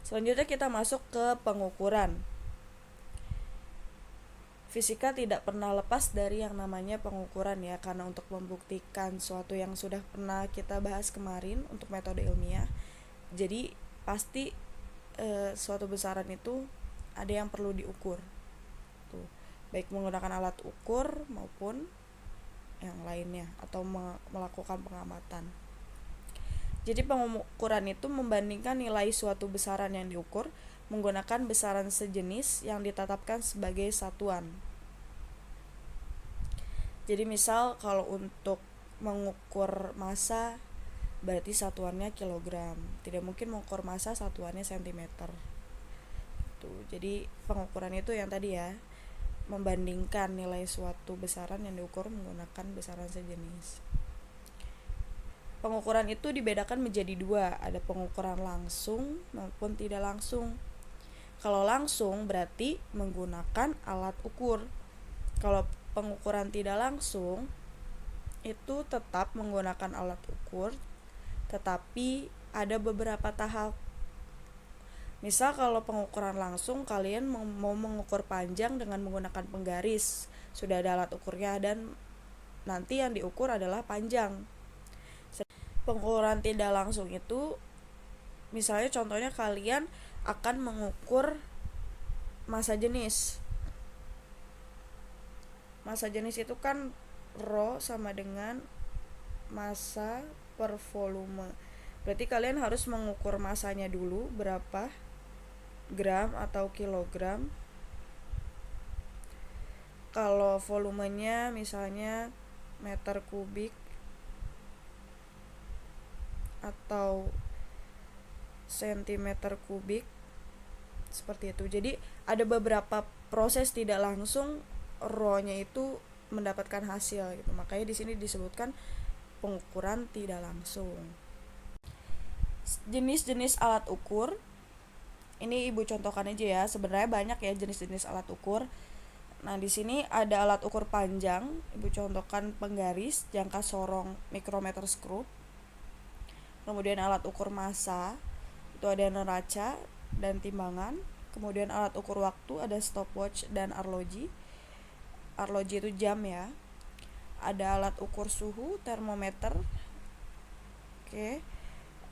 Selanjutnya kita masuk ke pengukuran. Fisika tidak pernah lepas dari yang namanya pengukuran ya, karena untuk membuktikan suatu yang sudah pernah kita bahas kemarin untuk metode ilmiah. Jadi pasti suatu besaran itu ada yang perlu diukur. Tuh, baik menggunakan alat ukur maupun yang lainnya atau melakukan pengamatan. Jadi pengukuran itu membandingkan nilai suatu besaran yang diukur menggunakan besaran sejenis yang ditetapkan sebagai satuan. Jadi misal kalau untuk mengukur massa berarti satuannya kilogram. Tidak mungkin mengukur massa satuannya sentimeter. Jadi pengukuran itu yang tadi ya, membandingkan nilai suatu besaran yang diukur menggunakan besaran sejenis. Pengukuran itu dibedakan menjadi dua, ada pengukuran langsung maupun tidak langsung. Kalau langsung berarti menggunakan alat ukur. Kalau pengukuran tidak langsung itu tetap menggunakan alat ukur, tetapi ada beberapa tahap. Misal kalau pengukuran langsung, kalian mau mengukur panjang dengan menggunakan penggaris, sudah ada alat ukurnya dan nanti yang diukur adalah panjang. Pengukuran tidak langsung itu misalnya contohnya kalian akan mengukur massa jenis. Massa jenis itu kan rho sama dengan massa per volume. Berarti kalian harus mengukur massanya dulu berapa gram atau kilogram. Kalau volumenya misalnya meter kubik atau sentimeter kubik seperti itu. Jadi ada beberapa proses tidak langsung rho-nya itu mendapatkan hasil gitu. Makanya di sini disebutkan pengukuran tidak langsung. Jenis-jenis alat ukur ini Ibu contohkan aja ya. Sebenarnya banyak ya jenis-jenis alat ukur. Nah, di sini ada alat ukur panjang. Ibu contohkan penggaris, jangka sorong, mikrometer skrup. Kemudian alat ukur massa, itu ada neraca dan timbangan. Kemudian alat ukur waktu, ada stopwatch dan arloji. Arloji itu jam ya. Ada alat ukur suhu, termometer. Oke.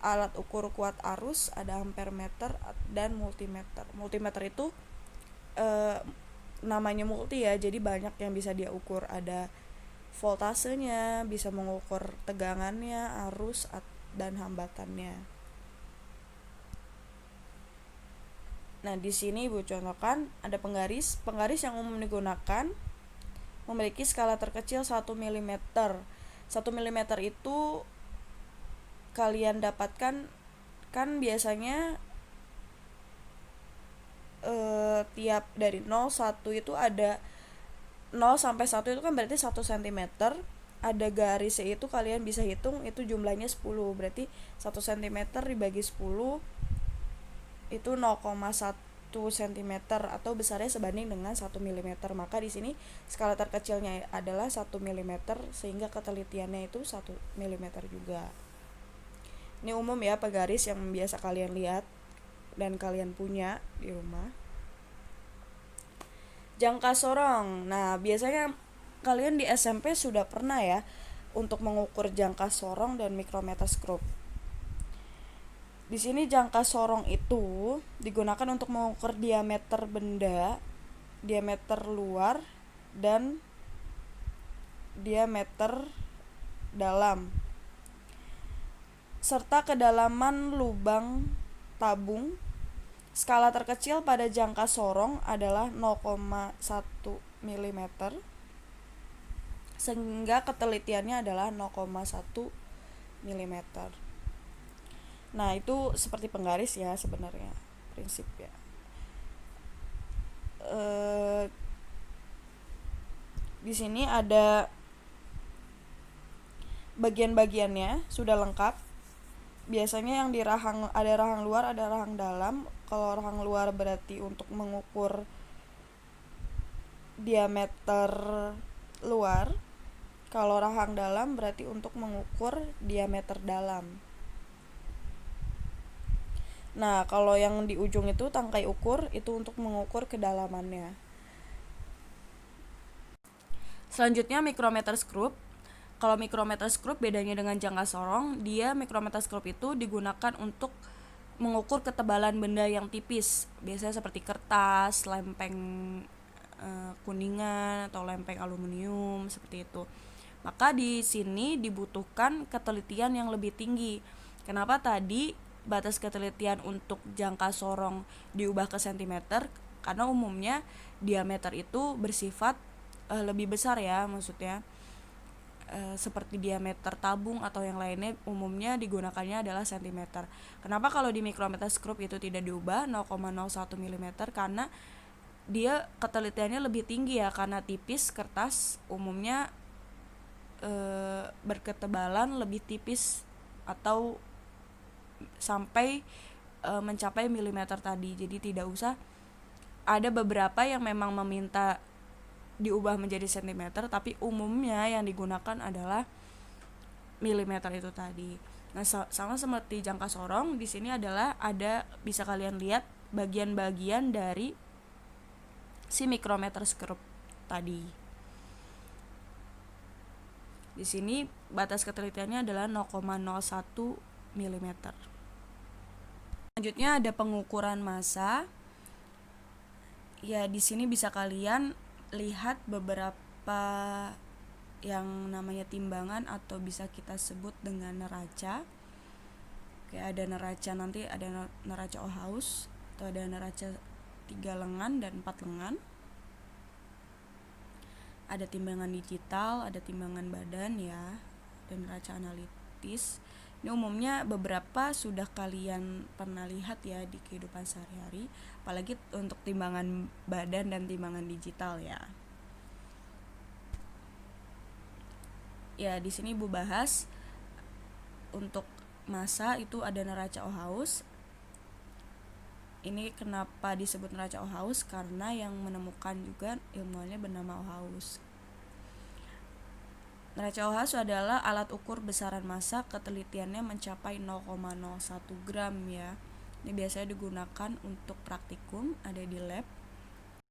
Alat ukur kuat arus, ada ampermeter dan multimeter. Multimeter itu namanya multi ya, jadi banyak yang bisa dia ukur. Ada voltasenya, bisa mengukur tegangannya, arus dan hambatannya. Nah, di sini Ibu contohkan ada penggaris. Penggaris yang umum digunakan memiliki skala terkecil 1 mm. 1 mm itu kalian dapatkan kan biasanya tiap dari 0 1 itu ada 0 sampai 1 itu kan berarti 1 cm. Ada garisnya itu kalian bisa hitung itu jumlahnya 10. Berarti 1 cm dibagi 10 itu 0,1 cm atau besarnya sebanding dengan 1 mm. Maka di sini skala terkecilnya adalah 1 mm sehingga ketelitiannya itu 1 mm juga. Ini umum ya penggaris yang biasa kalian lihat dan kalian punya di rumah. Jangka sorong. Nah, biasanya kalian di SMP sudah pernah ya untuk mengukur jangka sorong dan mikrometer skrup. Di sini jangka sorong itu digunakan untuk mengukur diameter benda, diameter luar dan diameter dalam, serta kedalaman lubang tabung. Skala terkecil pada jangka sorong adalah 0,1 mm sehingga ketelitiannya adalah 0,1 mm. Nah, itu seperti penggaris ya sebenarnya prinsipnya. Di sini ada bagian-bagiannya sudah lengkap. Biasanya yang di rahang ada rahang luar, ada rahang dalam. Kalau rahang luar berarti untuk mengukur diameter luar. Kalau rahang dalam berarti untuk mengukur diameter dalam. Nah, kalau yang di ujung itu tangkai ukur itu untuk mengukur kedalamannya. Selanjutnya micrometer screw. Kalau micrometer screw bedanya dengan jangka sorong, dia micrometer screw itu digunakan untuk mengukur ketebalan benda yang tipis, biasanya seperti kertas, lempeng kuningan atau lempeng aluminium seperti itu. Maka di sini dibutuhkan ketelitian yang lebih tinggi. Kenapa tadi batas ketelitian untuk jangka sorong diubah ke sentimeter? Karena umumnya diameter itu bersifat lebih besar ya, maksudnya seperti diameter tabung atau yang lainnya umumnya digunakannya adalah sentimeter. Kenapa kalau di micrometer screw itu tidak diubah 0,01 mm? Karena dia ketelitiannya lebih tinggi ya, karena tipis kertas umumnya berketebalan lebih tipis atau sampai mencapai milimeter tadi. Jadi tidak usah, ada beberapa yang memang meminta diubah menjadi sentimeter, tapi umumnya yang digunakan adalah milimeter itu tadi. Nah, sama seperti jangka sorong, di sini adalah ada, bisa kalian lihat bagian-bagian dari si micrometer screw tadi. Di sini batas ketelitiannya adalah 0,01 mm. Selanjutnya ada pengukuran massa. Ya, di sini bisa kalian lihat beberapa yang namanya timbangan atau bisa kita sebut dengan neraca. Kayak ada neraca, nanti ada neraca Ohaus atau ada neraca 3 lengan dan 4 lengan. Ada timbangan digital, ada timbangan badan ya, dan neraca analitis. Ini umumnya beberapa sudah kalian pernah lihat ya di kehidupan sehari-hari, apalagi untuk timbangan badan dan timbangan digital ya. Ya, di sini Ibu bahas untuk massa itu ada neraca Ohaus. Ini kenapa disebut neraca Ohaus? Karena yang menemukan juga ilmuannya bernama Ohaus. Neraca Ohaus adalah alat ukur besaran massa, ketelitiannya mencapai 0,01 gram ya. Ini biasanya digunakan untuk praktikum, ada di lab.